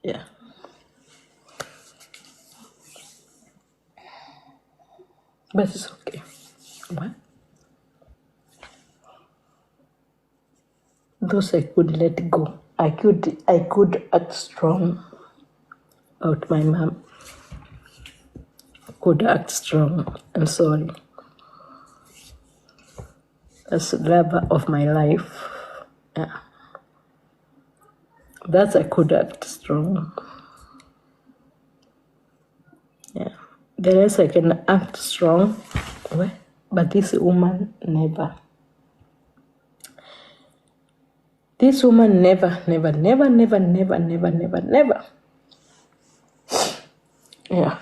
Yeah. But it's okay. What? Those I could let go. I could act strong about my mom. Could act strong. I'm sorry. That's the love of my life. Yeah. That's I could act strong. Yeah. The rest I can act strong. But this woman never. This woman never. Yeah.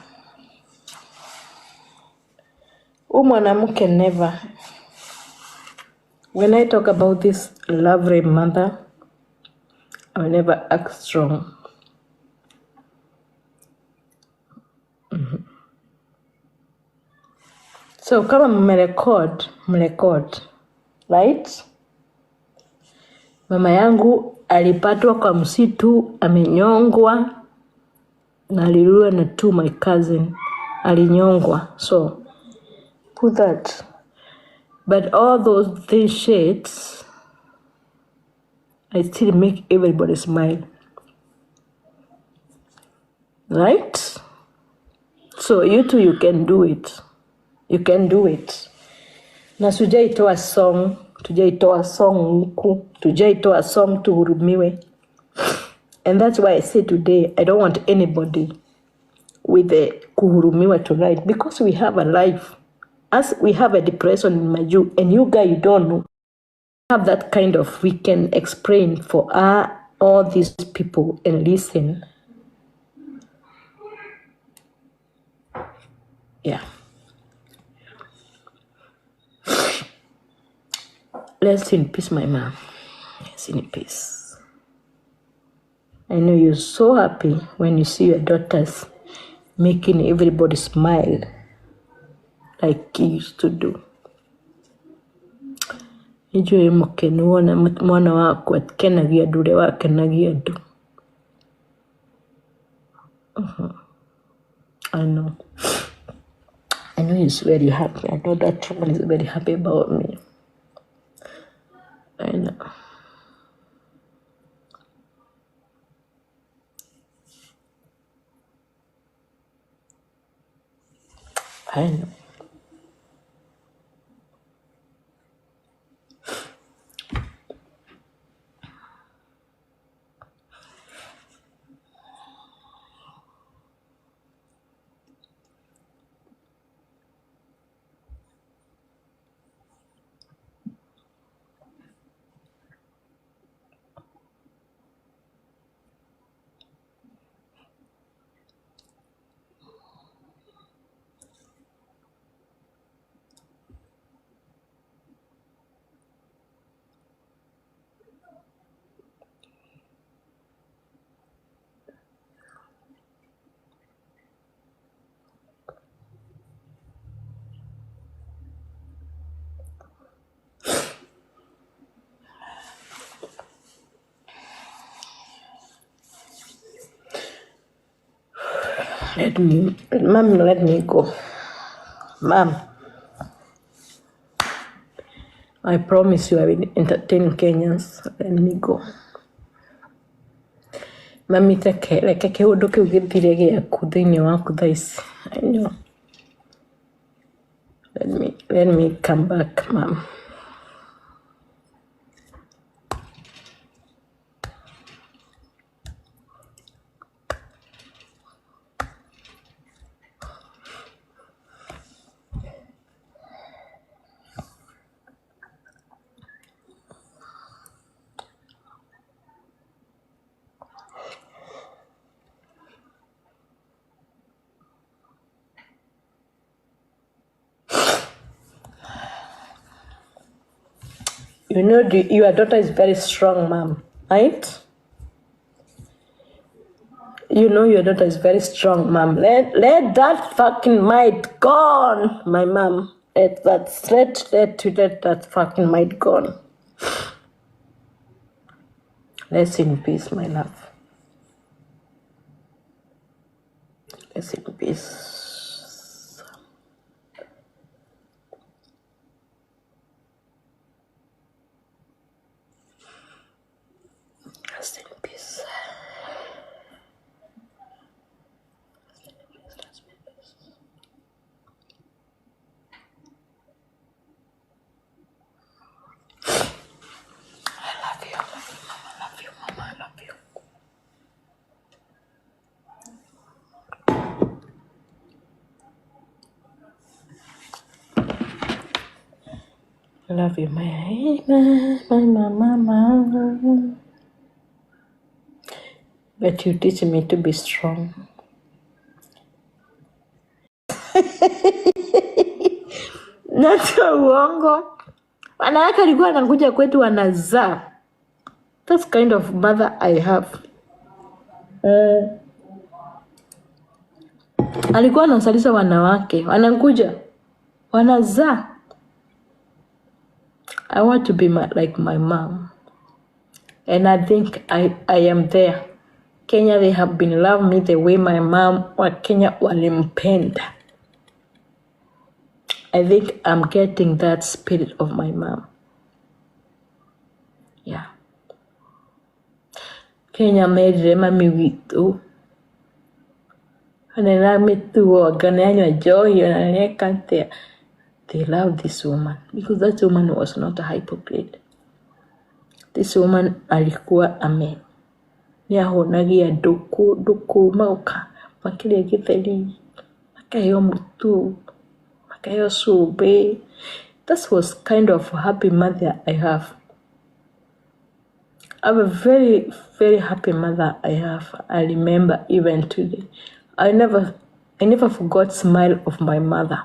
Mwanamke never. When I talk about this lovely mother, I will never act strong. So kama mmerecord, right? Mama yangu alipatwa kwa msitu, amenyongwa na aliruwa na tu my cousin. Alinyongwa. So put that. But all those three shades, I still make everybody smile. Right? So you too, you can do it. You can do it. Na tujaitoa song huku, tujaitoa song tuhurumiwe. And that's why I say today, I don't want anybody with the kuhurumiwa to write, because we have a life. As we have a depression in Maju, and you guys, you don't know, have that kind of, we can explain for all these people and listen. Yeah. Rest in peace, my mom. Rest in peace. I know you're so happy when you see your daughters making everybody smile like he used to do. Nijue mukenu mwana wako akenagia ndure wakenagia ndu. I know he's very happy. I know that woman is very happy about me. I know. I know. Let me go. Mom, I promise you I will entertain Kenyans. Let me go. Mami, reke kiundu kiu githire giaku thiini waku thaa ici. I know. Let me come back, Mom. You know, your daughter is very strong, Mom, right? You know your daughter is very strong, Mom. Let that fucking might gone, my mom. Let that fucking might gone. Rest in peace, my love. Rest in peace. Rest in peace. I love you, Mama. I love you, Mama. I love you. I love you, my mama. But you teach me to be strong. Nacho uongo. Wanawake alikuwa anakuja kwetu wanazaa. That's kind of mother I have. Alikuwa anasalisha wanawake. Wanakuja. Wanazaa. I want to be like my mom. And I think I am there. Kenya, they have been love me the way my mom wa Kenya walimpenda. I think I'm getting that spirit of my mom. Yeah. Kenya made mami witu. Anelame tu organianywa joy and they love this woman because that woman was not a hypocrite. This woman alikuwa amen. Niahonagia duku mauka makile githeri makayo mutu makayo sube. That was kind of happy mother I have. I'm a very, very happy mother I have. I remember even today. I never forgot smile of my mother.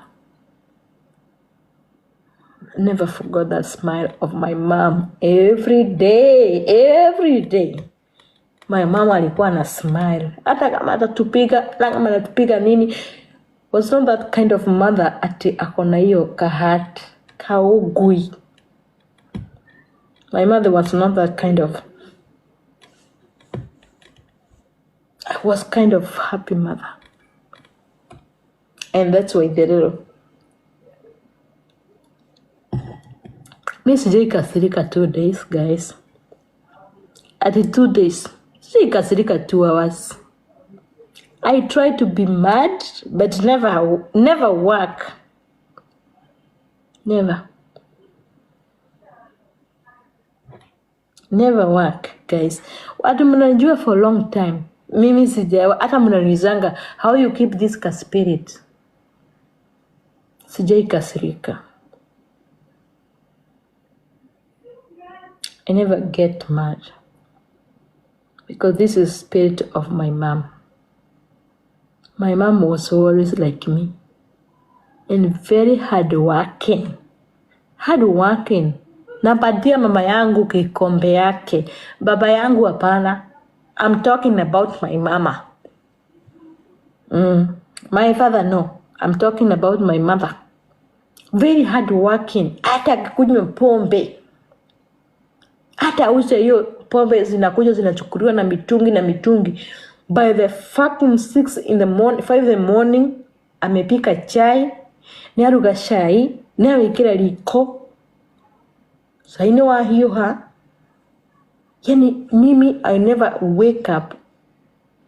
I never forgot that smile of my mom. Every day. My mama alikuwa na smile. Hata kama atatupiga nini. Was not that kind of mother ati akona hiyo kahat kaugui. My mother was not that kind of. I was kind of happy mother. And that's Waitherero. Mi sijai kasirika 2 days, guys. At 2 days. Sijai kasirika 2 hours. I try to be mad, but never work. Never work, guys. Watu mnanijua for a long time. Mimi sijai, hata mnanizanga, how you keep this spirit? Sijai kasirika. I never get mad. Because this is spirit of my mom. My mom was always like me. And very hardworking. Napatia mama yangu kikombe yake. Baba yangu hapana. I'm talking about my mama. My father, no. I'm talking about my mother. Very hardworking. Hata kunywa pombe. Hata use hiyo pombe zinakuja zinachukuliwa na mitungi. By the fucking 5 in the morning, amepika chai. Niaruga chai. Niawekera liko. Saini wa hiyo ha. Yani mimi I never wake up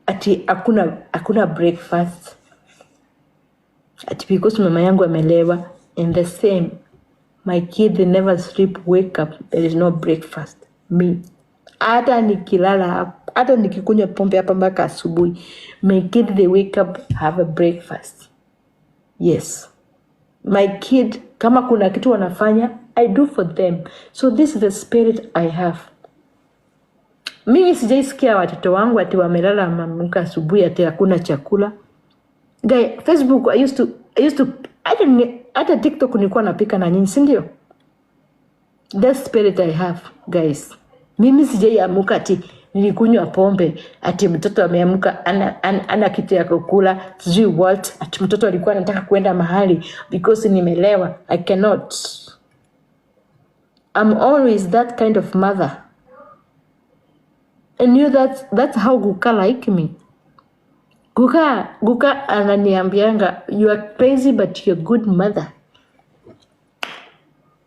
ati akuna breakfast. Ati because mama yangu amelewa. And the same, my kid, they never sleep, wake up, there is no breakfast. Me. Hata nikilala, hata nikikunywa pombe hapa mpaka asubuhi. My kid, they wake up, have a breakfast. Yes. My kid, kama kuna kitu wanafanya, I do for them. So this is the spirit I have. Mimi sijaisikia watoto wangu ati wamelala mamuka asubuhi ati hakuna chakula. Guy, Facebook, I used to hata TikTok nilikuwa napika na nyinyi, si ndio? That spirit I have, guys. Mimi sijaiamuka ati nilikunywa pombe ati mtoto ameamuka ana kitu ya kukula, sijui what, ati mtoto alikuwa anataka kwenda mahali because nimelewa. I cannot. I'm always that kind of mother. And that's how Guka like me. Guka ananiambianga, you are crazy but you're a good mother.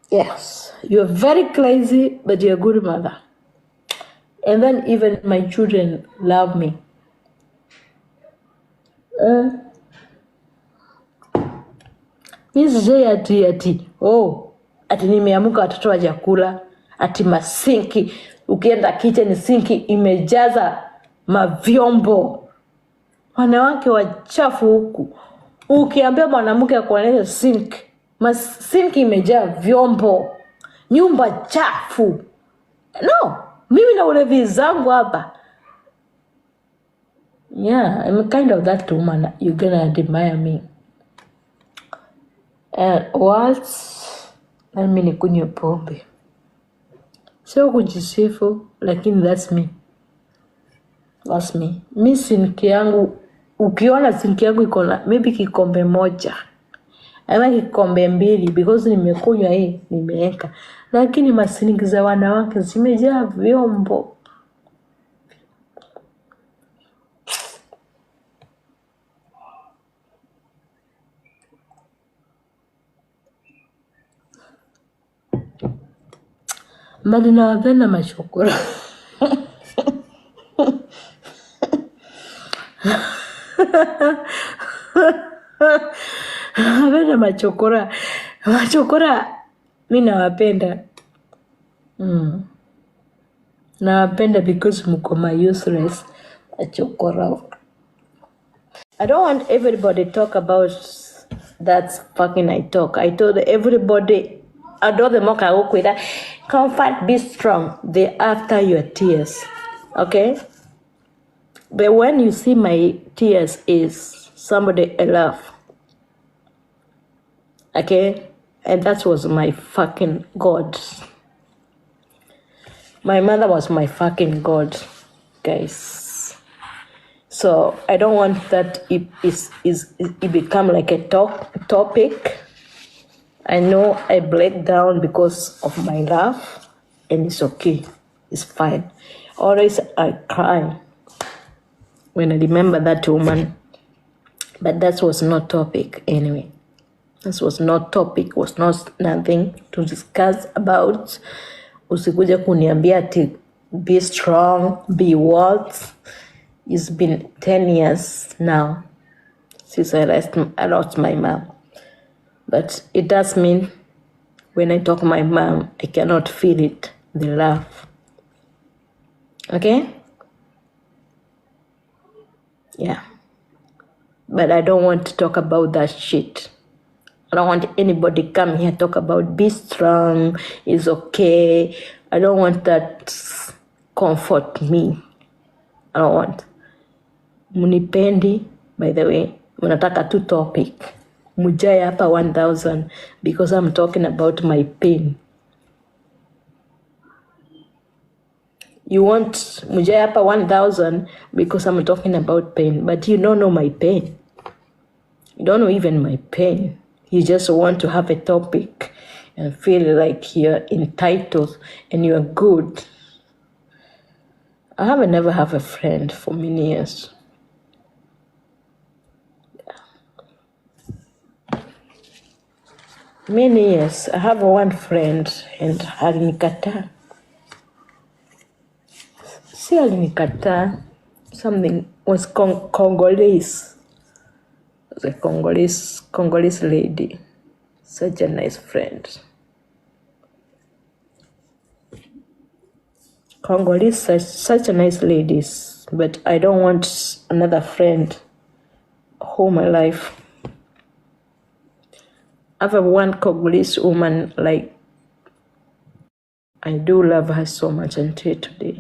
Yes, you're very crazy but you're a good mother. And then even my children love me. Mi sijai ati ati nimeamuka watoto wa chakula, ati masinki, ukienda kitchen sinki imejaza mavyombo. Wanawake wachafu huku. Ukiambia mwanamke akuonyeshe sinki imejaa vyombo. Nyumba chafu. No, mimi na ulevi zangu hapa. Yeah, I'm kind of that woman. You're gonna admire me. What? Na mimi nikunywe pombe. Sio kujisifu, lakini that's me. That's me. Mi sinki yangu, ukiona sinki yangu iko na maybe kikombe moja ama kikombe mbili, because nimekunywa hii nimeweka, lakini masinki za wanawake zimejaa vyombo. Mbali nawapenda machokora. Nawapenda machokora. Machokora mi nawapenda. Nawapenda because mko ma useless machokora. I don't want everybody to talk about that fucking I talk. I told everybody, I told them, okay, comfort, be strong. They after your tears. Okay? But when you see my tears is somebody I love. Okay? And that was my fucking God. My mother was my fucking God, guys. So I don't want that it become like a topic. I know I break down because of my love, and it's okay. It's fine. Always I cry when I remember that woman. But that was not topic anyway. This was not topic, was not nothing to discuss about. Usikuja kuniambia ati be strong, be what? It's been 10 years now since I lost my mom. But it does mean when I talk to my mom, I cannot feel it, the love. Okay? Yeah. But I don't want to talk about that shit. I don't want anybody come here talk about be strong, it's okay. I don't want that comfort me. I don't want. Munipendi, by the way, munataka tu topic. Mujaya hapa 1,000 because I'm talking about my pain. You want mujaya hapa 1,000 because I'm talking about pain, but you don't know my pain. You don't know even my pain. You just want to have a topic and feel like you're entitled and you're good. I have never have a friend for many years. Many years. I have one friend and alinikataa. Si alinikataa. Something was Congolese. It was a Congolese lady. Such a nice friend. Congolese, such a nice ladies. But I don't want another friend all my life. I have one Congolese woman, like, I do love her so much until today.